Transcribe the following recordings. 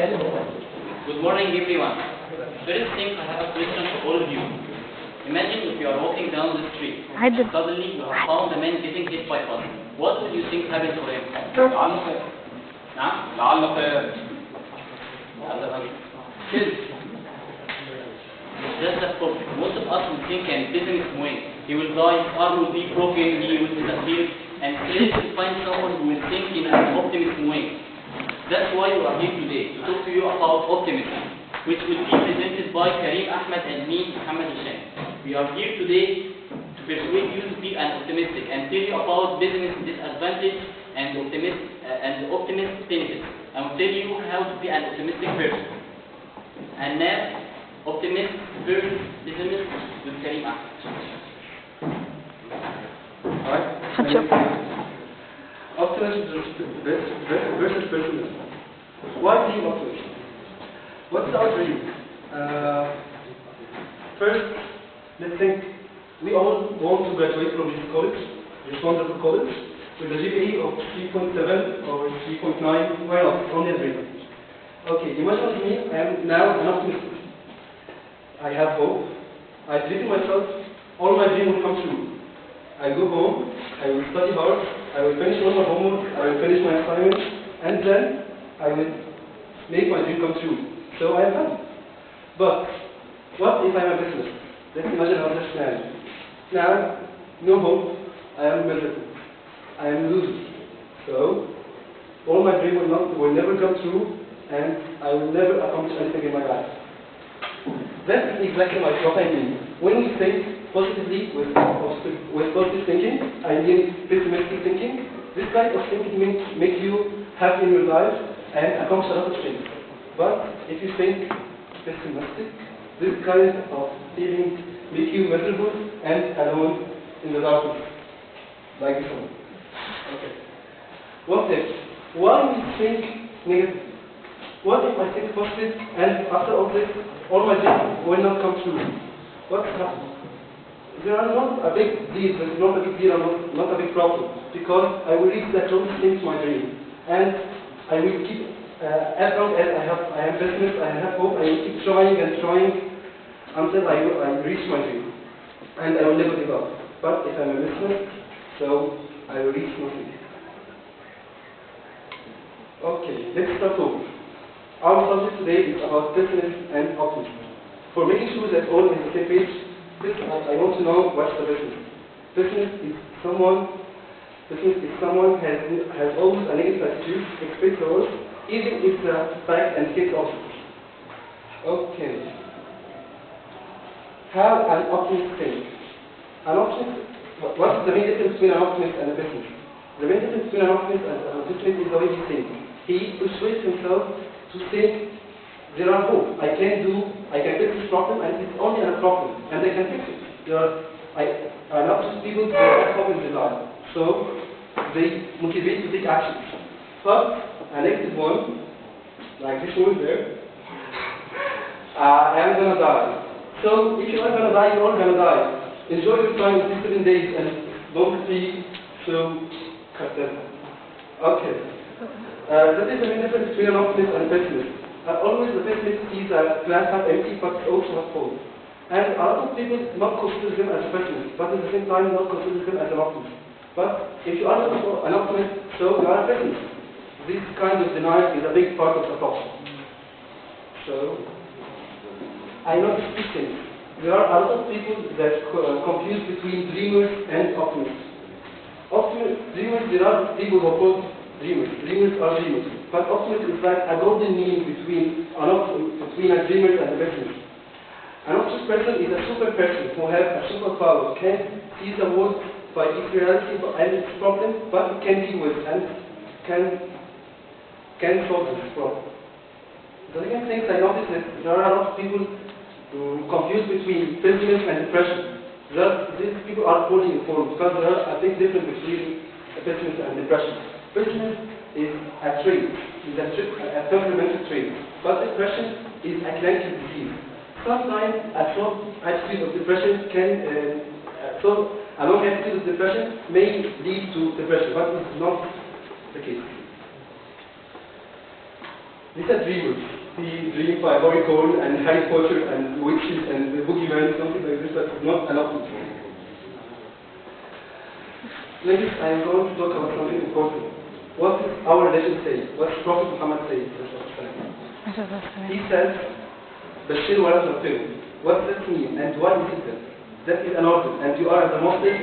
Good morning, everyone. First thing, I have a question for all of you. Imagine if you are walking down the street, and suddenly you have found a man getting hit by bus. What would you think happened to him? That's the problem. Most of us will think an business way. He will die, his arm will be broken, he will disappear, and let's find someone who will think in an optimist way. That's why we are here today, to talk to you about optimism, which will be presented by Karim, Ahmed, and me, Mohamed, Hesham. We are here today to persuade you to be an optimistic and tell you about business disadvantage and optimist benefits. I will tell you how to be an optimistic person. And now, optimist versus pessimist with Karim Ahmed. Alright. Optimism versus pessimism. Why being optimist? What's our dream? First, let's think. We all want to graduate from this college, this wonderful college, with a GPA of 3.7 or 3.9. Why not? Only a dream. Okay, imagine with me, I am now an optimist. I have hope. I believe in myself. All my dreams will come true. I go home. I will study hard. I will finish all my homework. I will finish my assignments, and then I will make my dream come true. So I am happy. But what if I am a pessimist? Let's imagine another scenario. Now, no hope. I am miserable. I am losing. So all my dreams will never come true, and I will never accomplish anything in my life. That is exactly what I mean. When we think positively with positive thinking, I mean pessimistic thinking, this kind of thinking makes you happy in your life and accomplish a lot of things. But if you think pessimistic, this kind of feeling makes you miserable and alone in the darkness, like this one. Okay. What if? Why we think negative? What if I think positive and after all this, all my dreams will not come true? What happens? There are not a big deal, there is not a big deal, not a big problem, because I will reach the closest thing to my dream. And I will keep, as long as I am pessimist, I have hope, I will keep trying and trying until I reach my dream. And I will never give up. But if I am a pessimist, so I will reach nothing. Okay, let's start over. Our subject today is about pessimism and optimism. For making sure that all is on the same page, I want to know what's the pessimist. Pessimist is someone who has always a negative attitude, expects the worst, even if the fact and case opposite. Okay. How an optimist thinks. An optimist, what's the main difference between an optimist and a pessimist? The main difference between an optimist and a pessimist is the way he thinks. He persuades himself to think there are hope. I can fix this problem, and it's only a problem, and I can fix it. I love people who have hope in their life, so they motivate to take action. But a negative one, like this one there, I am gonna die. So if you are gonna die, you're all gonna die. Enjoy your time in 7 days and don't be so cut. Okay. That is the main difference between an optimist and a pessimist. Always the pessimist sees a glass half empty but also half full. And a lot of people not consider them as a pessimist, but at the same time not consider them as an optimist. But if you are an optimist, so you are a pessimist. This kind of denial is a big part of the problem. So, I noticed two things. There are a lot of people that confuse between dreamers and optimists. Dreamers, there are people who are called dreamers. Dreamers are dreamers. But optimism is like a golden mean between a dreamer and a pessimist. An optimist person is a super person who has a superpower, can see the world by its reality and its problem, but it can deal with and can solve this problem. The second thing I noticed is there are a lot of people confused between pessimism and depression. These people are poorly informed because there are a big difference between pessimism and depression. Pessimism is a trait, a temperamental trait, but depression is a clinical disease. Sometimes a short attitude of depression a long attitude of depression may lead to depression, but it's not the case. These are dreamers. He dreamed by Harry Cole and Harry Potter and witches and the boogeyman, something like this, but not an optimist. Next, I am going to talk about something important. What does our religion say? What does Prophet Muhammad say? He says, Bashir wa Nafir. What does that mean? And why is it that? That is an order, and you are as a Muslim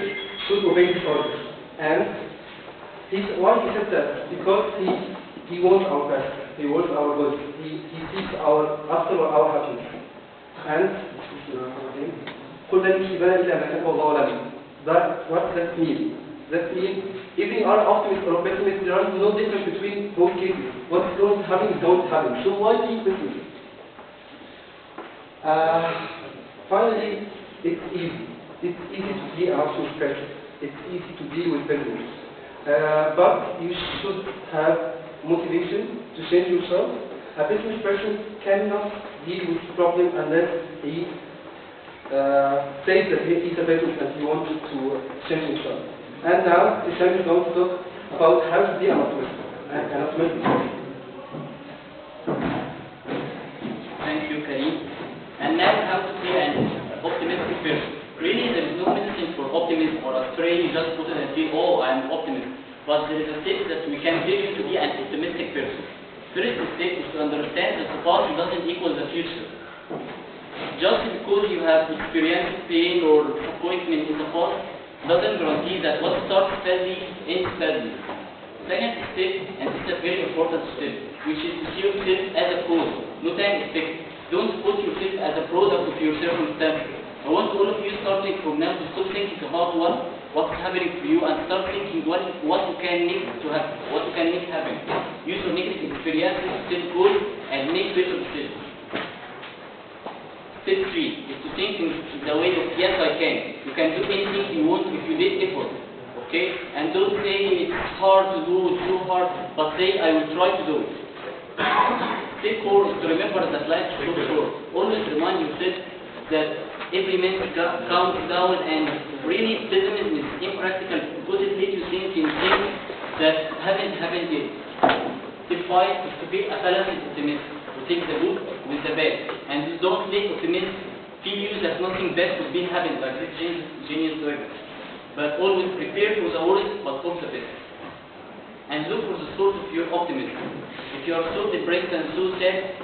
should obey this order. And why he said that? Because he wants our best. He wants our good. He seeks after our happiness. And قل لن يصيبنا إلا ما كتب الله لنا. What does that mean? That means if we are optimists or pessimists, there is no difference between both cases. What is going to happen is going to happen. So why be pessimists? Finally, it's easy. It's easy to be an optimist person. It's easy to deal with pessimists. But you should have motivation to change yourself. A business person cannot deal with the problem unless he says that he is a business and he wants to change himself. And now, Hesham is going to talk about how to be an optimist. Thank you, Karim. And now how to be an optimistic person. Really, there is no medicine for optimism or a strain you just put it and say, oh, I am optimist. But there is a step that we can give you to be an optimistic person. First step is to understand that the past doesn't equal the future. Just because you have experienced pain or disappointment in the past doesn't guarantee that what starts badly ends badly. Second step, and this is a very important step, which is to see yourself as a cause, not an effect. Don't put yourself as a product of your circumstances. I want all of you starting from now to stop thinking about what's happening to you and start thinking what you can make to happen, what you can make happen. Use your negative experiences to set goals and make better decisions. Step 3 is to think in the way of yes, I can. You can do anything you want if you did effort. Okay? And don't say it's hard to do, it's too hard, but say I will try to do it. Step 4 is to remember that life is so short. Always remind yourself that every minute counts down, and really pessimism is impractical because it makes you think in things that haven't happened yet. Step 5 is to be a balanced optimist, to take the good with the bad, and don't let optimists feel you that nothing bad could be happening like this genius driver. But always prepare for the worst, but hope the best. And look for the source of your optimism. If you are so depressed and so sad,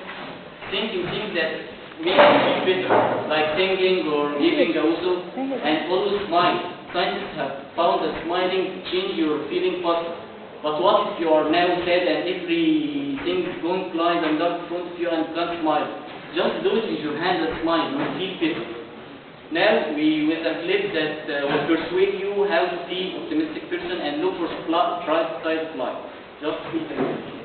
think in things that make you feel better, like singing or giving a whistle, and always smile. Scientists have found that smiling changes your feeling faster. But what if you are now sad and everything is going blind and dark in front of you and can't smile? Just do it with your hands and smile, you will feel better. Now we will a clip that will persuade you how to be an optimistic person and look for the bright side of life. Just feel the music.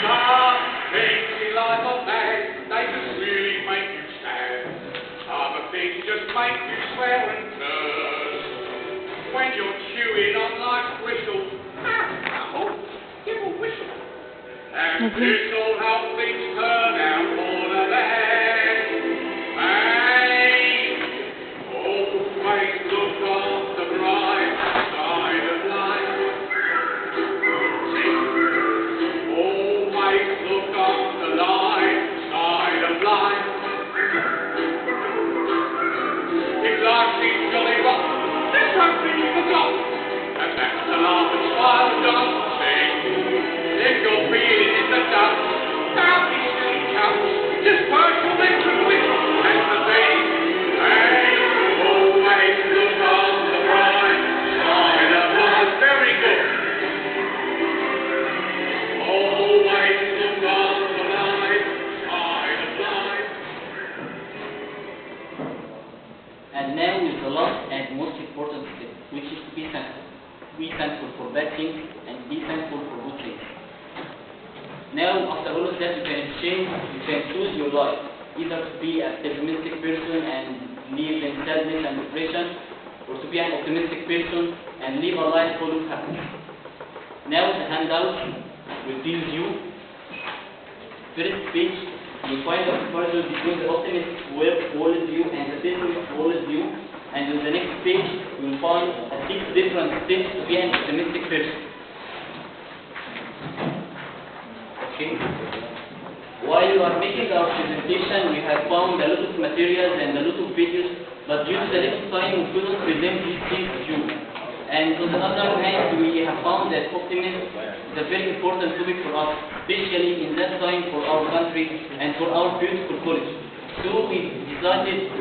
Some things in life are bad, they just really make you sad. Other things just make you swear and curse. When you're chewing on life's gristle, give a whistle. And this will help things turn out for the best. Hey, always look on the bright side of life. Always look on the light side of life. If life seems jolly rotten, there's something you forgot. And that's to laugh and smile and dance and sing. If you're feeling in the dumps, don't be silly chumps. Just perch your lips and whistle. That's the thing. Hey, always look on the bright side of life. Very good. Always look on the light side of life. And now is the last and most important step, which is to be thankful. Be thankful for bad things and be thankful for good things. Now, after all of that, you can choose your life, either to be a pessimistic person and live in sadness and depression, or to be an optimistic person and live a life full of happiness. Now, the handout will teach you. First page, you find the comparison between the optimist worldview and the pessimist worldview, and on the next page, you will find 6 different steps to be an optimistic person. Okay. While you are making our presentation, we have found a lot of materials and a lot of videos, but due to the limited time, we couldn't present these things to you. And on the other hand, we have found that optimism is a very important topic for us, especially in that time for our country and for our beautiful college. So we decided to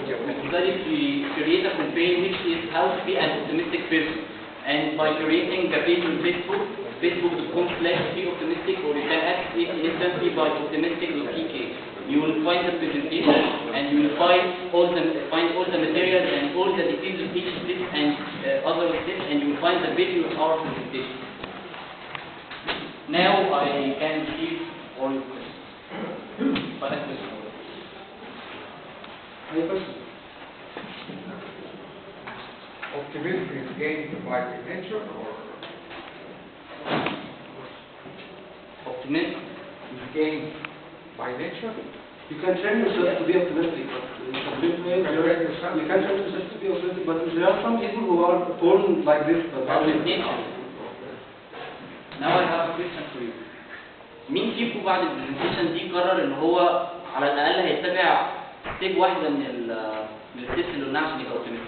create a campaign which is how to be an optimistic person. And by creating a page on Facebook, facebook.com/beoptimistic, or you can access it instantly by optimistic.ek. You will find the presentation and you will find all the materials and all the details of each step and other steps, and you will find the video of our presentation. Now I can receive all your questions. Final question. Any question? Optimism is gained by nature or Optimism. is gained by nature? You can train yourself to be optimistic, but in a complete way, you can train yourself to be optimistic, but there are some people who are born like this, but With nature. Now I have a question for you. مين فيكم بعد البرزنتيشن دي قرر ان هو على الاقل هيتبع ستيب واحده من الستيبس اللي قلناها عشان يبقى اوبتيمستيك؟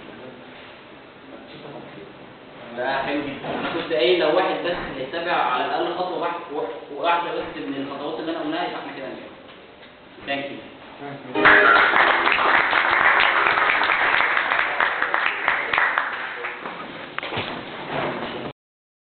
ده حلو جدا. انا كنت قايل لو واحد بس هيتبع على الاقل خطوه واحده بس من الخطوات اللي انا قلناها، يبقى احنا كده نجحنا. Thank you.